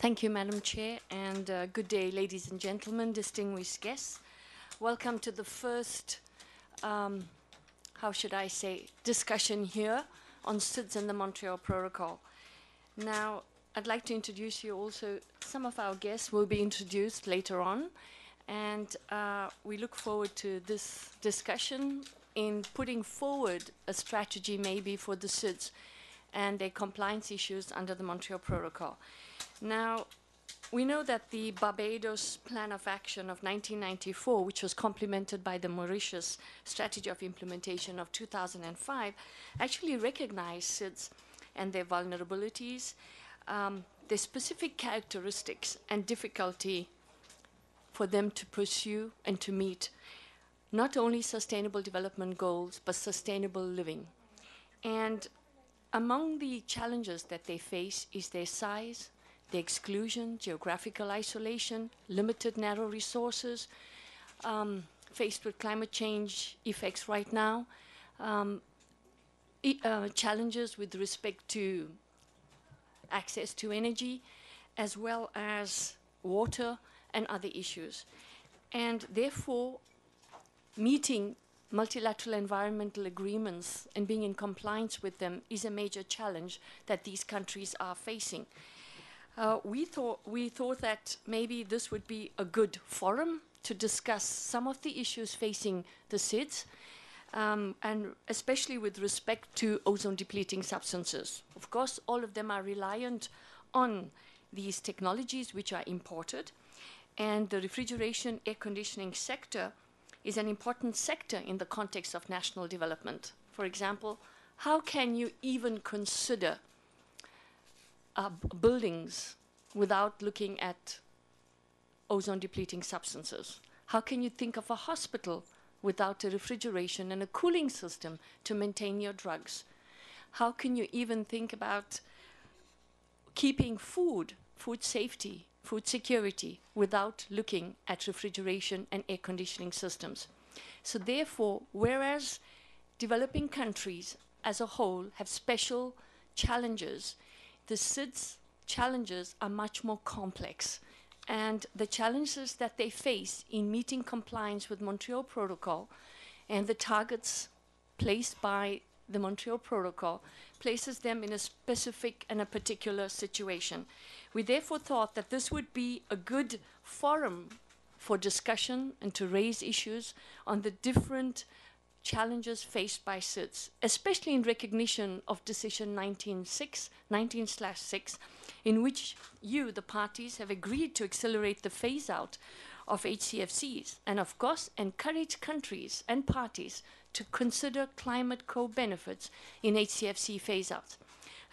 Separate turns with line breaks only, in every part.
Thank you, Madam Chair, and good day, ladies and gentlemen, distinguished guests. Welcome to the first, how should I say, discussion here on SIDS and the Montreal Protocol. Now, I'd like to introduce you also, some of our guests will be introduced later on, and we look forward to this discussion in putting forward a strategy maybe for the SIDS and their compliance issues under the Montreal Protocol. Now, we know that the Barbados Plan of Action of 1994, which was complemented by the Mauritius Strategy of Implementation of 2005, actually recognized SIDS and their vulnerabilities, their specific characteristics and difficulty for them to pursue and to meet not only sustainable development goals, but sustainable living. And among the challenges that they face is their size, the exclusion, geographical isolation, limited narrow resources, faced with climate change effects right now, challenges with respect to access to energy, as well as water and other issues. And therefore, meeting multilateral environmental agreements and being in compliance with them is a major challenge that these countries are facing. We thought that maybe this would be a good forum to discuss some of the issues facing the SIDS, and especially with respect to ozone-depleting substances. Of course, all of them are reliant on these technologies which are imported, and the refrigeration air conditioning sector is an important sector in the context of national development. For example, how can you even consider buildings without looking at ozone-depleting substances? How can you think of a hospital without a refrigeration and a cooling system to maintain your drugs? How can you even think about keeping food safety, food security, without looking at refrigeration and air conditioning systems? So therefore, whereas developing countries as a whole have special challenges, the SIDS challenges are much more complex. And the challenges that they face in meeting compliance with Montreal Protocol and the targets placed by the Montreal Protocol places them in a specific and a particular situation. We therefore thought that this would be a good forum for discussion and to raise issues on the different challenges faced by SIDS, especially in recognition of Decision 19/6, in which you, the parties, have agreed to accelerate the phase-out of HCFCs and, of course, encourage countries and parties to consider climate co-benefits in HCFC phase-outs.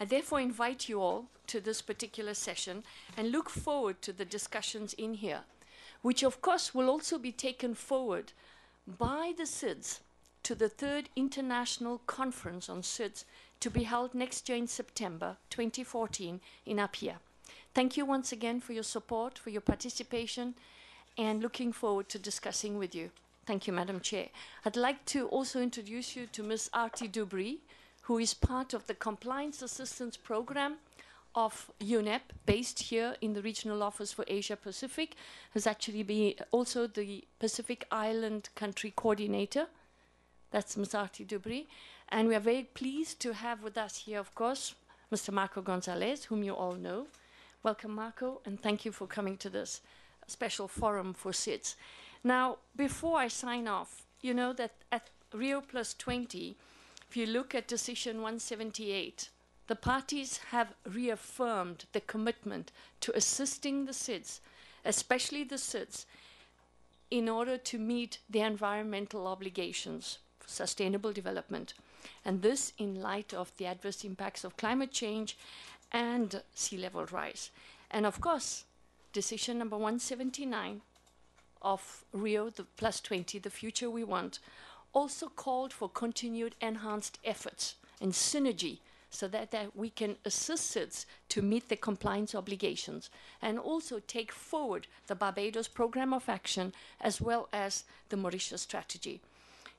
I therefore invite you all to this particular session and look forward to the discussions in here, which, of course, will also be taken forward by the SIDS to the 3rd International Conference on SIDS to be held next year in September 2014 in Apia. Thank you once again for your support, for your participation, and looking forward to discussing with you. Thank you, Madam Chair. I'd like to also introduce you to Ms. Arti Dubry, who is part of the Compliance Assistance Program of UNEP, based here in the Regional Office for Asia Pacific, has actually been also the Pacific Island Country Coordinator. That's Ms. Arti Dubry. And we are very pleased to have with us here, of course, Mr. Marco Gonzalez, whom you all know. Welcome, Marco, and thank you for coming to this special forum for SIDS. Now, before I sign off, you know that at Rio Plus 20, if you look at Decision 178, the parties have reaffirmed the commitment to assisting the SIDS, especially the SIDS, in order to meet their environmental obligations for sustainable development. And this in light of the adverse impacts of climate change and sea level rise. And of course, Decision number 179 of Rio the Plus 20, the future we want, also called for continued enhanced efforts and synergy so that we can assist SIDS to meet the compliance obligations and also take forward the Barbados Program of Action as well as the Mauritius Strategy.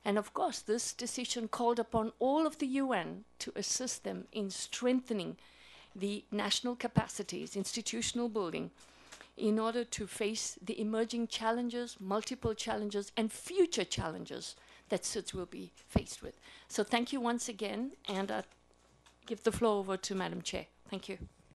And of course, this decision called upon all of the UN to assist them in strengthening the national capacities, institutional building, in order to face the emerging challenges, multiple challenges, and future challenges that SIDS will be faced with. So thank you once again, and I give the floor over to Madam Chair. Thank you.